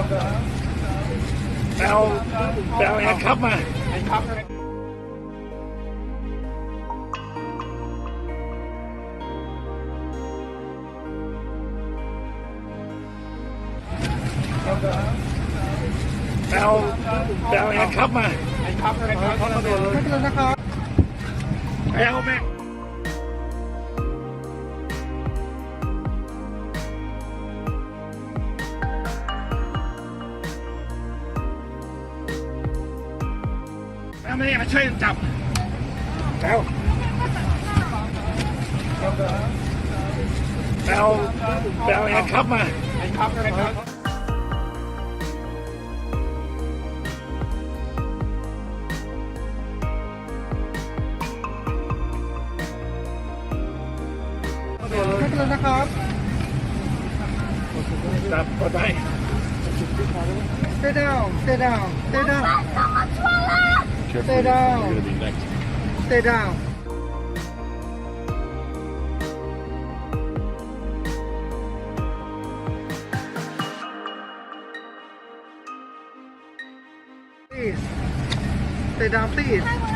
เอาแอร์คัพมาเอาแอร์คัพมาไม่เป็นไรนะครับเอาแม่ไม่ได้มาช่วยจับแล้วแอร์คัพมาไม่เป็นไรนะครับจับปลอดภัย Stay down, stay down, stay down. Stay down. Stay down. Please. Stay down, please.